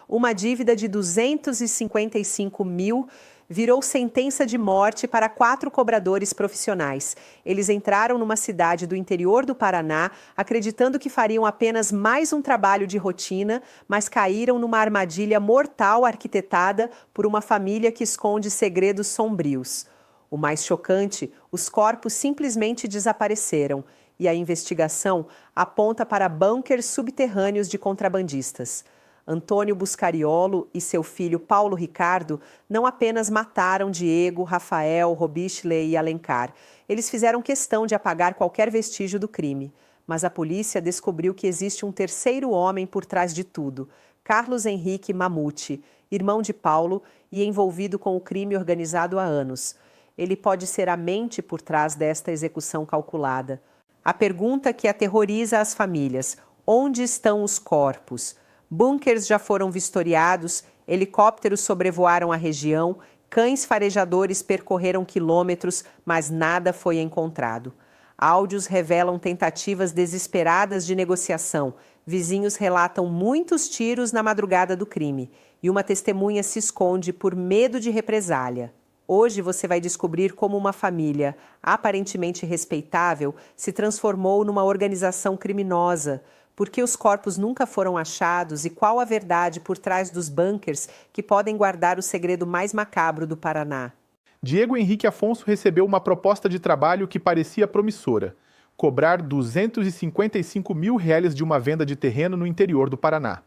Uma dívida de 255 mil virou sentença de morte para 4 cobradores profissionais. Eles entraram numa cidade do interior do Paraná, acreditando que fariam apenas mais um trabalho de rotina, mas caíram numa armadilha mortal arquitetada por uma família que esconde segredos sombrios. O mais chocante, os corpos simplesmente desapareceram e a investigação aponta para bunkers subterrâneos de contrabandistas. Antônio Buscariolo e seu filho Paulo Ricardo não apenas mataram Diego, Rafael, Robichley e Alencar. Eles fizeram questão de apagar qualquer vestígio do crime. Mas a polícia descobriu que existe um terceiro homem por trás de tudo, Carlos Henrique Mamute, irmão de Paulo e envolvido com o crime organizado há anos. Ele pode ser a mente por trás desta execução calculada. A pergunta que aterroriza as famílias: onde estão os corpos? Bunkers já foram vistoriados, helicópteros sobrevoaram a região, cães farejadores percorreram quilômetros, mas nada foi encontrado. Áudios revelam tentativas desesperadas de negociação. Vizinhos relatam muitos tiros na madrugada do crime e uma testemunha se esconde por medo de represália. Hoje você vai descobrir como uma família, aparentemente respeitável, se transformou numa organização criminosa. Por que os corpos nunca foram achados e qual a verdade por trás dos bunkers que podem guardar o segredo mais macabro do Paraná? Diego Henrique Afonso recebeu uma proposta de trabalho que parecia promissora: cobrar R$255 mil de uma venda de terreno no interior do Paraná.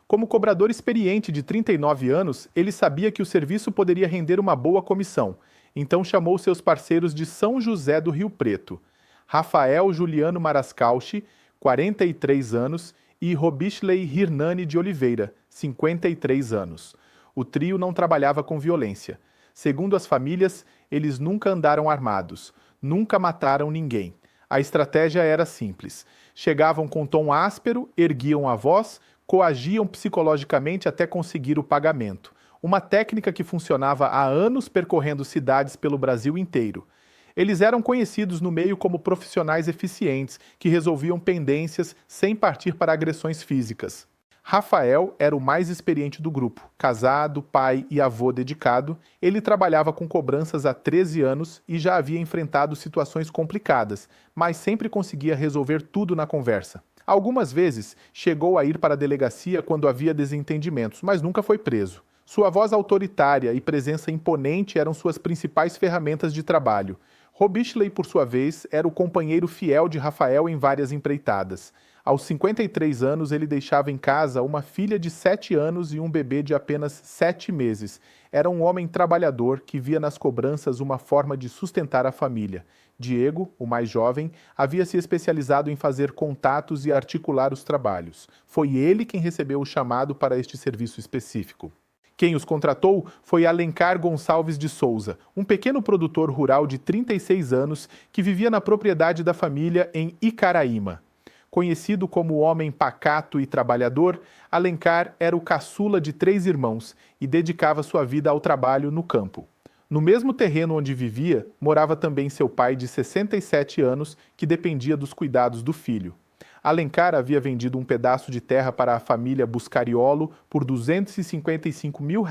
Como cobrador experiente de 39 anos, ele sabia que o serviço poderia render uma boa comissão, então chamou seus parceiros de São José do Rio Preto, Rafael Juliano Marascauchi, 43 anos, e Robichley Hirnani de Oliveira, 53 anos. O trio não trabalhava com violência. Segundo as famílias, eles nunca andaram armados, nunca mataram ninguém. A estratégia era simples. Chegavam com tom áspero, erguiam a voz, coagiam psicologicamente até conseguir o pagamento. Uma técnica que funcionava há anos percorrendo cidades pelo Brasil inteiro. Eles eram conhecidos no meio como profissionais eficientes, que resolviam pendências sem partir para agressões físicas. Rafael era o mais experiente do grupo. Casado, pai e avô dedicado, ele trabalhava com cobranças há 13 anos e já havia enfrentado situações complicadas, mas sempre conseguia resolver tudo na conversa. Algumas vezes chegou a ir para a delegacia quando havia desentendimentos, mas nunca foi preso. Sua voz autoritária e presença imponente eram suas principais ferramentas de trabalho. Robichley, por sua vez, era o companheiro fiel de Rafael em várias empreitadas. Aos 53 anos, ele deixava em casa uma filha de 7 anos e um bebê de apenas 7 meses. Era um homem trabalhador que via nas cobranças uma forma de sustentar a família. Diego, o mais jovem, havia se especializado em fazer contatos e articular os trabalhos. Foi ele quem recebeu o chamado para este serviço específico. Quem os contratou foi Alencar Gonçalves de Souza, um pequeno produtor rural de 36 anos que vivia na propriedade da família em Icaraíma. Conhecido como homem pacato e trabalhador, Alencar era o caçula de 3 irmãos e dedicava sua vida ao trabalho no campo. No mesmo terreno onde vivia, morava também seu pai de 67 anos, que dependia dos cuidados do filho. Alencar havia vendido um pedaço de terra para a família Buscariolo por R$255 mil,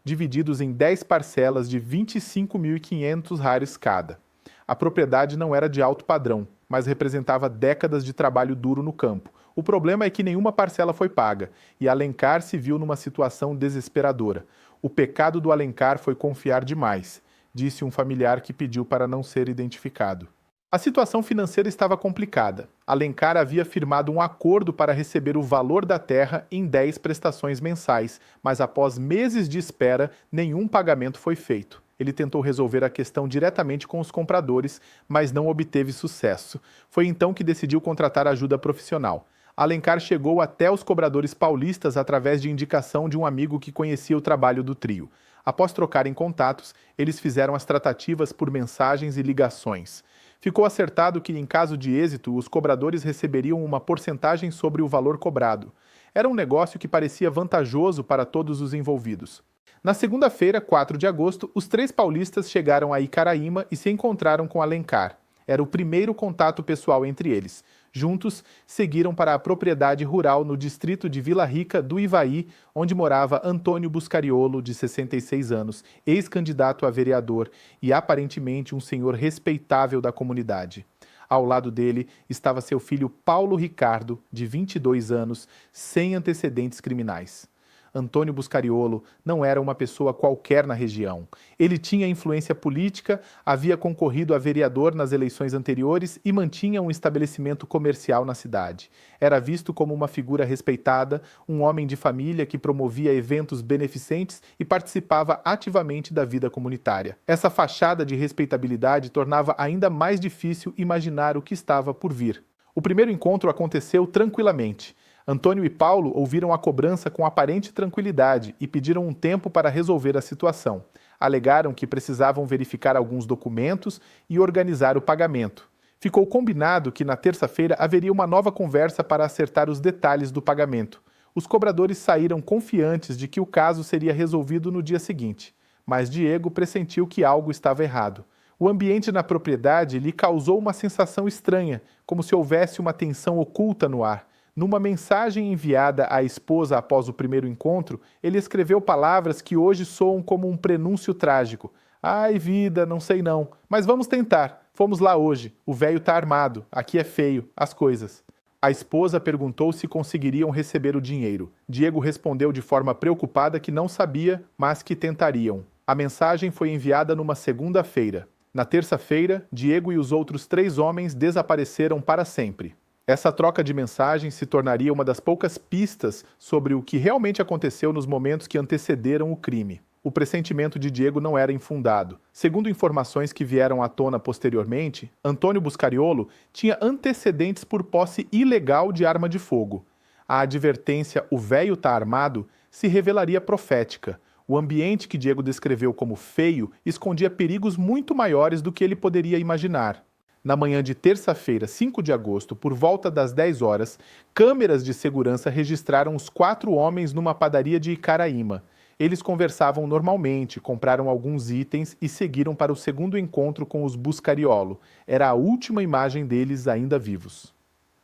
divididos em 10 parcelas de R$25.500 cada. A propriedade não era de alto padrão, mas representava décadas de trabalho duro no campo. O problema é que nenhuma parcela foi paga, e Alencar se viu numa situação desesperadora. O pecado do Alencar foi confiar demais, disse um familiar que pediu para não ser identificado. A situação financeira estava complicada. Alencar havia firmado um acordo para receber o valor da terra em 10 prestações mensais, mas após meses de espera, nenhum pagamento foi feito. Ele tentou resolver a questão diretamente com os compradores, mas não obteve sucesso. Foi então que decidiu contratar ajuda profissional. Alencar chegou até os cobradores paulistas através de indicação de um amigo que conhecia o trabalho do trio. Após trocarem contatos, eles fizeram as tratativas por mensagens e ligações. Ficou acertado que, em caso de êxito, os cobradores receberiam uma porcentagem sobre o valor cobrado. Era um negócio que parecia vantajoso para todos os envolvidos. Na segunda-feira, 4 de agosto, os 3 paulistas chegaram a Icaraíma e se encontraram com Alencar. Era o primeiro contato pessoal entre eles. Juntos, seguiram para a propriedade rural no distrito de Vila Rica do Ivaí, onde morava Antônio Buscariolo, de 66 anos, ex-candidato a vereador e aparentemente um senhor respeitável da comunidade. Ao lado dele estava seu filho Paulo Ricardo, de 22 anos, sem antecedentes criminais. Antônio Buscariolo não era uma pessoa qualquer na região. Ele tinha influência política, havia concorrido a vereador nas eleições anteriores e mantinha um estabelecimento comercial na cidade. Era visto como uma figura respeitada, um homem de família que promovia eventos beneficentes e participava ativamente da vida comunitária. Essa fachada de respeitabilidade tornava ainda mais difícil imaginar o que estava por vir. O primeiro encontro aconteceu tranquilamente. Antônio e Paulo ouviram a cobrança com aparente tranquilidade e pediram um tempo para resolver a situação. Alegaram que precisavam verificar alguns documentos e organizar o pagamento. Ficou combinado que na terça-feira haveria uma nova conversa para acertar os detalhes do pagamento. Os cobradores saíram confiantes de que o caso seria resolvido no dia seguinte, mas Diego pressentiu que algo estava errado. O ambiente na propriedade lhe causou uma sensação estranha, como se houvesse uma tensão oculta no ar. Numa mensagem enviada à esposa após o primeiro encontro, ele escreveu palavras que hoje soam como um prenúncio trágico. Ai, vida, não sei não, mas vamos tentar. Fomos lá hoje, o velho tá armado, aqui é feio, as coisas. A esposa perguntou se conseguiriam receber o dinheiro. Diego respondeu de forma preocupada que não sabia, mas que tentariam. A mensagem foi enviada numa segunda-feira. Na terça-feira, Diego e os outros 3 homens desapareceram para sempre. Essa troca de mensagens se tornaria uma das poucas pistas sobre o que realmente aconteceu nos momentos que antecederam o crime. O pressentimento de Diego não era infundado. Segundo informações que vieram à tona posteriormente, Antônio Buscariolo tinha antecedentes por posse ilegal de arma de fogo. A advertência "o véio tá armado" se revelaria profética. O ambiente que Diego descreveu como feio escondia perigos muito maiores do que ele poderia imaginar. Na manhã de terça-feira, 5 de agosto, por volta das 10 horas, câmeras de segurança registraram os 4 homens numa padaria de Icaraíma. Eles conversavam normalmente, compraram alguns itens e seguiram para o segundo encontro com os Buscariolo. Era a última imagem deles ainda vivos.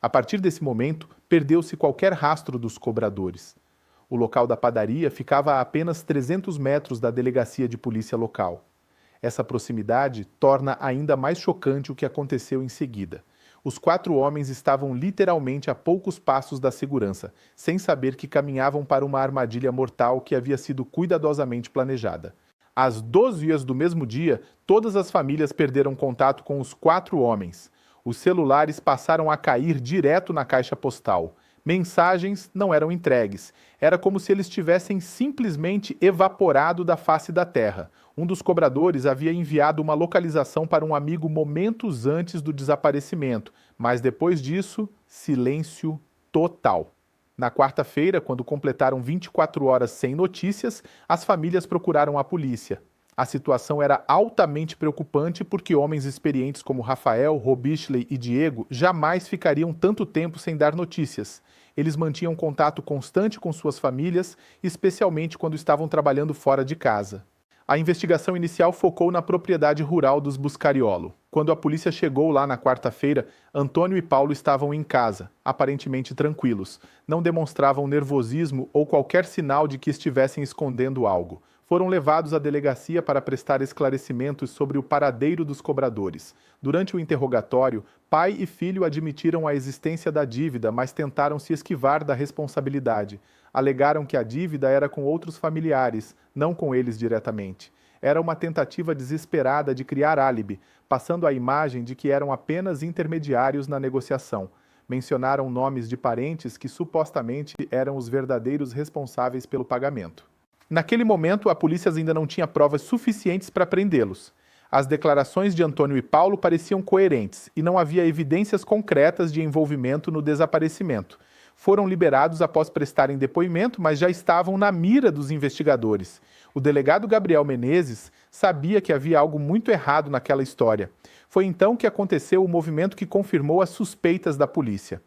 A partir desse momento, perdeu-se qualquer rastro dos cobradores. O local da padaria ficava a apenas 300 metros da delegacia de polícia local. Essa proximidade torna ainda mais chocante o que aconteceu em seguida. Os 4 homens estavam literalmente a poucos passos da segurança, sem saber que caminhavam para uma armadilha mortal que havia sido cuidadosamente planejada. Às 12 horas do mesmo dia, todas as famílias perderam contato com os 4 homens. Os celulares passaram a cair direto na caixa postal. Mensagens não eram entregues. Era como se eles tivessem simplesmente evaporado da face da terra. Um dos cobradores havia enviado uma localização para um amigo momentos antes do desaparecimento, mas depois disso, silêncio total. Na quarta-feira, quando completaram 24 horas sem notícias, as famílias procuraram a polícia. A situação era altamente preocupante porque homens experientes como Rafael, Robichley e Diego jamais ficariam tanto tempo sem dar notícias. Eles mantinham contato constante com suas famílias, especialmente quando estavam trabalhando fora de casa. A investigação inicial focou na propriedade rural dos Buscariolo. Quando a polícia chegou lá na quarta-feira, Antônio e Paulo estavam em casa, aparentemente tranquilos. Não demonstravam nervosismo ou qualquer sinal de que estivessem escondendo algo. Foram levados à delegacia para prestar esclarecimentos sobre o paradeiro dos cobradores. Durante o interrogatório, pai e filho admitiram a existência da dívida, mas tentaram se esquivar da responsabilidade. Alegaram que a dívida era com outros familiares, não com eles diretamente. Era uma tentativa desesperada de criar álibi, passando a imagem de que eram apenas intermediários na negociação. Mencionaram nomes de parentes que supostamente eram os verdadeiros responsáveis pelo pagamento. Naquele momento, a polícia ainda não tinha provas suficientes para prendê-los. As declarações de Antônio e Paulo pareciam coerentes e não havia evidências concretas de envolvimento no desaparecimento. Foram liberados após prestarem depoimento, mas já estavam na mira dos investigadores. O delegado Gabriel Menezes sabia que havia algo muito errado naquela história. Foi então que aconteceu o movimento que confirmou as suspeitas da polícia.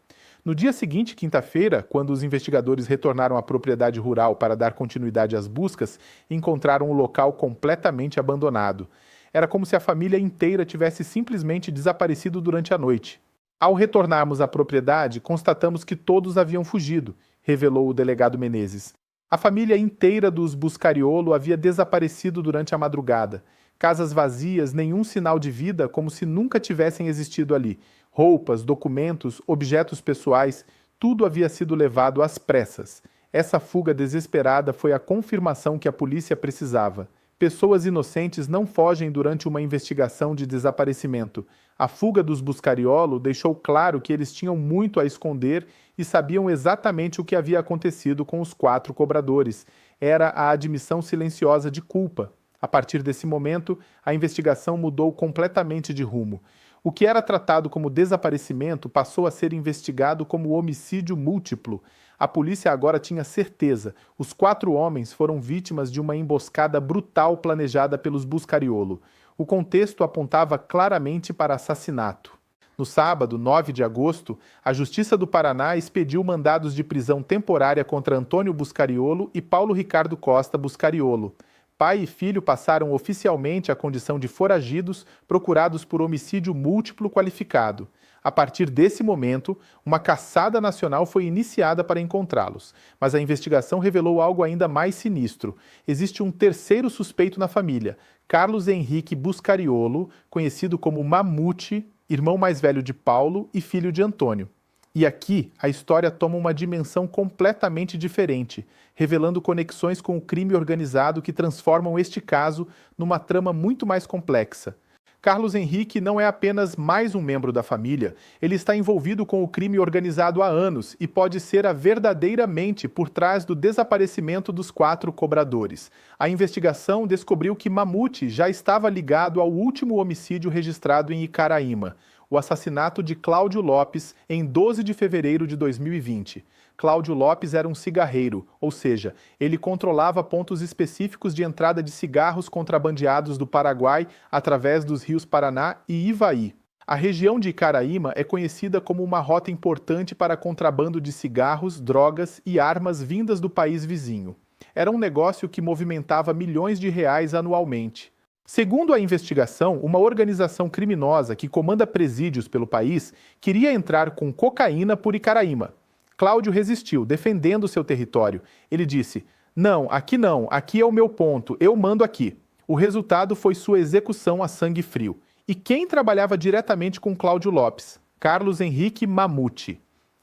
No dia seguinte, quinta-feira, quando os investigadores retornaram à propriedade rural para dar continuidade às buscas, encontraram o local completamente abandonado. Era como se a família inteira tivesse simplesmente desaparecido durante a noite. Ao retornarmos à propriedade, constatamos que todos haviam fugido, revelou o delegado Menezes. A família inteira dos Buscariolo havia desaparecido durante a madrugada. Casas vazias, nenhum sinal de vida, como se nunca tivessem existido ali. Roupas, documentos, objetos pessoais, tudo havia sido levado às pressas. Essa fuga desesperada foi a confirmação que a polícia precisava. Pessoas inocentes não fogem durante uma investigação de desaparecimento. A fuga dos Buscariolo deixou claro que eles tinham muito a esconder e sabiam exatamente o que havia acontecido com os 4 cobradores. Era a admissão silenciosa de culpa. A partir desse momento, a investigação mudou completamente de rumo. O que era tratado como desaparecimento passou a ser investigado como homicídio múltiplo. A polícia agora tinha certeza. Os 4 homens foram vítimas de uma emboscada brutal planejada pelos Buscariolo. O contexto apontava claramente para assassinato. No sábado, 9 de agosto, a Justiça do Paraná expediu mandados de prisão temporária contra Antônio Buscariolo e Paulo Ricardo Costa Buscariolo. Pai e filho passaram oficialmente a condição de foragidos procurados por homicídio múltiplo qualificado. A partir desse momento, uma caçada nacional foi iniciada para encontrá-los. Mas a investigação revelou algo ainda mais sinistro. Existe um terceiro suspeito na família, Carlos Henrique Buscariolo, conhecido como Mamute, irmão mais velho de Paulo e filho de Antônio. E aqui a história toma uma dimensão completamente diferente, revelando conexões com o crime organizado que transformam este caso numa trama muito mais complexa. Carlos Henrique não é apenas mais um membro da família, ele está envolvido com o crime organizado há anos e pode ser a verdadeira mente por trás do desaparecimento dos 4 cobradores. A investigação descobriu que Mamute já estava ligado ao último homicídio registrado em Icaraíma, o assassinato de Cláudio Lopes em 12 de fevereiro de 2020. Cláudio Lopes era um cigarreiro, ou seja, ele controlava pontos específicos de entrada de cigarros contrabandeados do Paraguai através dos rios Paraná e Ivaí. A região de Icaraíma é conhecida como uma rota importante para contrabando de cigarros, drogas e armas vindas do país vizinho. Era um negócio que movimentava milhões de reais anualmente. Segundo a investigação, uma organização criminosa que comanda presídios pelo país queria entrar com cocaína por Icaraíma. Cláudio resistiu, defendendo seu território. Ele disse: não, aqui é o meu ponto, eu mando aqui. O resultado foi sua execução a sangue frio. E quem trabalhava diretamente com Cláudio Lopes? Carlos Henrique Mamute.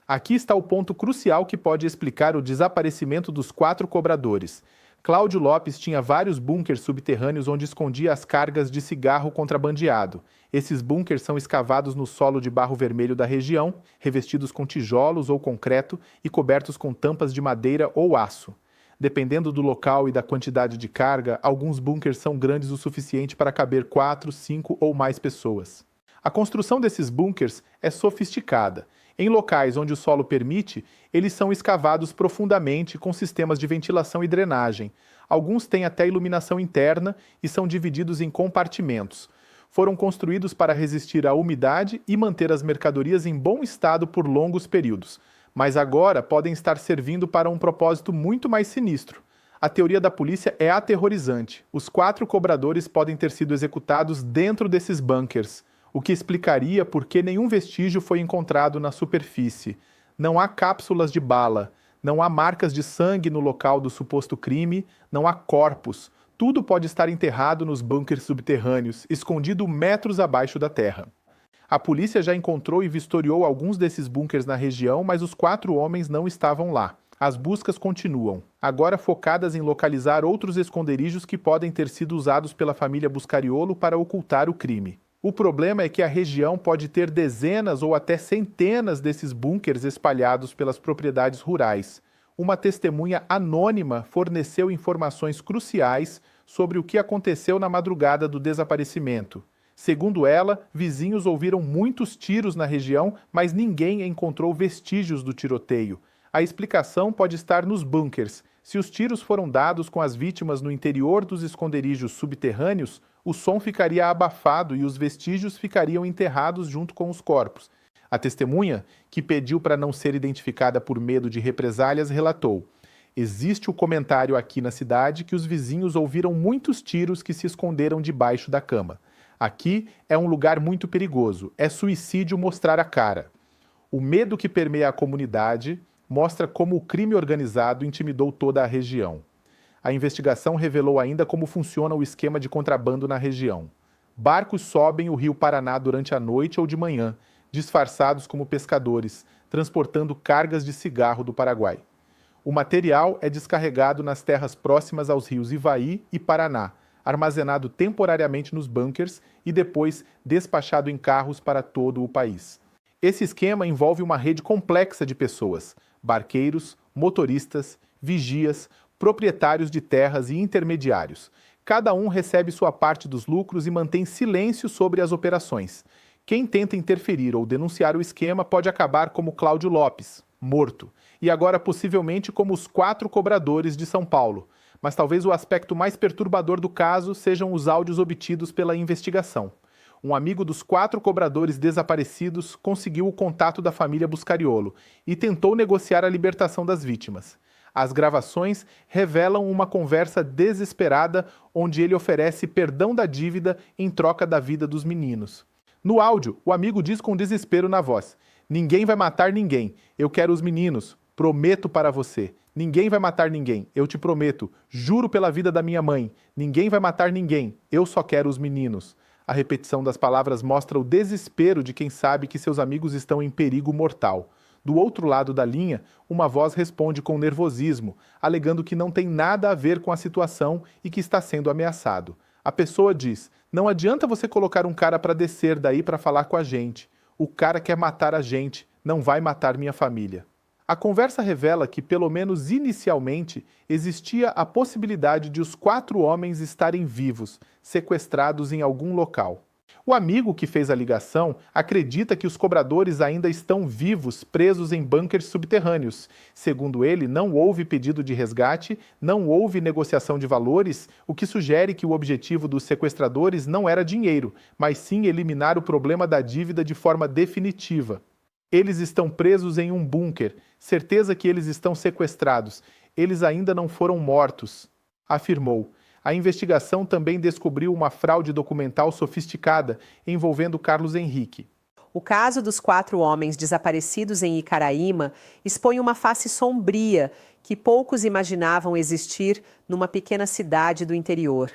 Aqui está o ponto crucial que pode explicar o desaparecimento dos 4 cobradores. Cláudio Lopes tinha vários bunkers subterrâneos onde escondia as cargas de cigarro contrabandeado. Esses bunkers são escavados no solo de barro vermelho da região, revestidos com tijolos ou concreto e cobertos com tampas de madeira ou aço. Dependendo do local e da quantidade de carga, alguns bunkers são grandes o suficiente para caber 4, 5 ou mais pessoas. A construção desses bunkers é sofisticada. Em locais onde o solo permite, eles são escavados profundamente com sistemas de ventilação e drenagem. Alguns têm até iluminação interna e são divididos em compartimentos. Foram construídos para resistir à umidade e manter as mercadorias em bom estado por longos períodos. Mas agora podem estar servindo para um propósito muito mais sinistro. A teoria da polícia é aterrorizante. Os 4 cobradores podem ter sido executados dentro desses bunkers, o que explicaria por que nenhum vestígio foi encontrado na superfície. Não há cápsulas de bala, não há marcas de sangue no local do suposto crime, não há corpos. Tudo pode estar enterrado nos bunkers subterrâneos, escondido metros abaixo da terra. A polícia já encontrou e vistoriou alguns desses bunkers na região, mas os 4 homens não estavam lá. As buscas continuam, agora focadas em localizar outros esconderijos que podem ter sido usados pela família Buscariolo para ocultar o crime. O problema é que a região pode ter dezenas ou até centenas desses bunkers espalhados pelas propriedades rurais. Uma testemunha anônima forneceu informações cruciais sobre o que aconteceu na madrugada do desaparecimento. Segundo ela, vizinhos ouviram muitos tiros na região, mas ninguém encontrou vestígios do tiroteio. A explicação pode estar nos bunkers. Se os tiros foram dados com as vítimas no interior dos esconderijos subterrâneos, o som ficaria abafado e os vestígios ficariam enterrados junto com os corpos. A testemunha, que pediu para não ser identificada por medo de represálias, relatou: existe o comentário aqui na cidade que os vizinhos ouviram muitos tiros que se esconderam debaixo da cama. Aqui é um lugar muito perigoso, é suicídio mostrar a cara. O medo que permeia a comunidade mostra como o crime organizado intimidou toda a região. A investigação revelou ainda como funciona o esquema de contrabando na região. Barcos sobem o rio Paraná durante a noite ou de manhã, disfarçados como pescadores, transportando cargas de cigarro do Paraguai. O material é descarregado nas terras próximas aos rios Ivaí e Paraná, armazenado temporariamente nos bunkers e depois despachado em carros para todo o país. Esse esquema envolve uma rede complexa de pessoas, barqueiros, motoristas, vigias, proprietários de terras e intermediários. Cada um recebe sua parte dos lucros e mantém silêncio sobre as operações. Quem tenta interferir ou denunciar o esquema pode acabar como Cláudio Lopes, morto, e agora possivelmente como os 4 cobradores de São Paulo. Mas talvez o aspecto mais perturbador do caso sejam os áudios obtidos pela investigação. Um amigo dos 4 cobradores desaparecidos conseguiu o contato da família Buscariolo e tentou negociar a libertação das vítimas. As gravações revelam uma conversa desesperada onde ele oferece perdão da dívida em troca da vida dos meninos. No áudio, o amigo diz com desespero na voz: "Ninguém vai matar ninguém, eu quero os meninos, prometo para você. Ninguém vai matar ninguém, eu te prometo, juro pela vida da minha mãe, ninguém vai matar ninguém, eu só quero os meninos." A repetição das palavras mostra o desespero de quem sabe que seus amigos estão em perigo mortal. Do outro lado da linha, uma voz responde com nervosismo, alegando que não tem nada a ver com a situação e que está sendo ameaçado. A pessoa diz: "Não adianta você colocar um cara para descer daí para falar com a gente. O cara quer matar a gente, não vai matar minha família." A conversa revela que, pelo menos inicialmente, existia a possibilidade de os 4 homens estarem vivos, sequestrados em algum local. O amigo que fez a ligação acredita que os cobradores ainda estão vivos, presos em bunkers subterrâneos. Segundo ele, não houve pedido de resgate, não houve negociação de valores, o que sugere que o objetivo dos sequestradores não era dinheiro, mas sim eliminar o problema da dívida de forma definitiva. Eles estão presos em um bunker, certeza que eles estão sequestrados. Eles ainda não foram mortos, afirmou. A investigação também descobriu uma fraude documental sofisticada envolvendo Carlos Henrique. O caso dos 4 homens desaparecidos em Icaraíma expõe uma face sombria que poucos imaginavam existir numa pequena cidade do interior.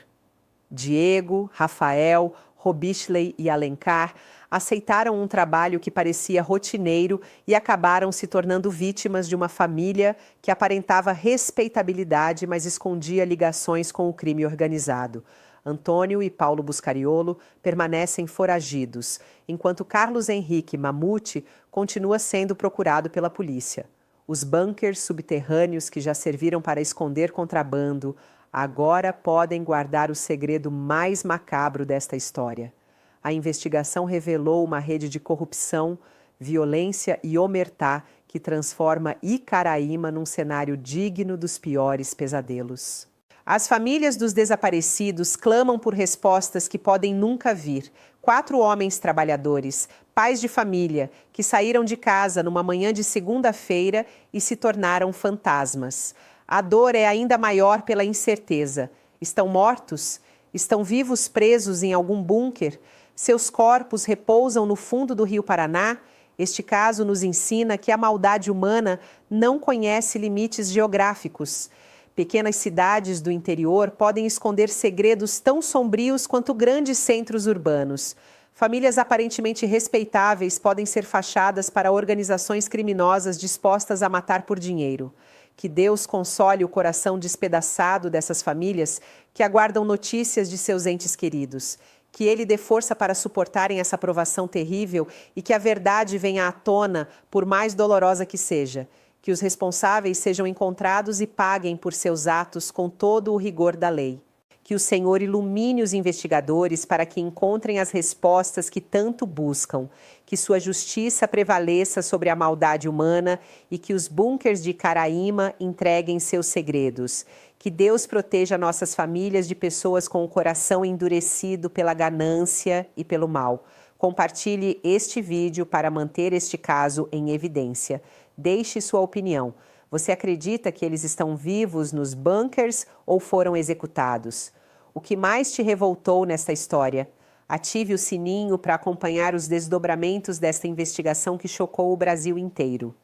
Diego, Rafael, Robichley e Alencar aceitaram um trabalho que parecia rotineiro e acabaram se tornando vítimas de uma família que aparentava respeitabilidade, mas escondia ligações com o crime organizado. Antônio e Paulo Buscariolo permanecem foragidos, enquanto Carlos Henrique Mamute continua sendo procurado pela polícia. Os bunkers subterrâneos que já serviram para esconder contrabando agora podem guardar o segredo mais macabro desta história. A investigação revelou uma rede de corrupção, violência e omertá que transforma Icaraíma num cenário digno dos piores pesadelos. As famílias dos desaparecidos clamam por respostas que podem nunca vir. 4 homens trabalhadores, pais de família, que saíram de casa numa manhã de segunda-feira e se tornaram fantasmas. A dor é ainda maior pela incerteza. Estão mortos? Estão vivos presos em algum bunker? Seus corpos repousam no fundo do rio Paraná? Este caso nos ensina que a maldade humana não conhece limites geográficos. Pequenas cidades do interior podem esconder segredos tão sombrios quanto grandes centros urbanos. Famílias aparentemente respeitáveis podem ser fachadas para organizações criminosas dispostas a matar por dinheiro. Que Deus console o coração despedaçado dessas famílias que aguardam notícias de seus entes queridos. Que Ele dê força para suportarem essa provação terrível e que a verdade venha à tona, por mais dolorosa que seja. Que os responsáveis sejam encontrados e paguem por seus atos com todo o rigor da lei. Que o Senhor ilumine os investigadores para que encontrem as respostas que tanto buscam. Que sua justiça prevaleça sobre a maldade humana e que os bunkers de Icaraíma entreguem seus segredos. Que Deus proteja nossas famílias de pessoas com o coração endurecido pela ganância e pelo mal. Compartilhe este vídeo para manter este caso em evidência. Deixe sua opinião. Você acredita que eles estão vivos nos bunkers ou foram executados? O que mais te revoltou nesta história? Ative o sininho para acompanhar os desdobramentos desta investigação que chocou o Brasil inteiro.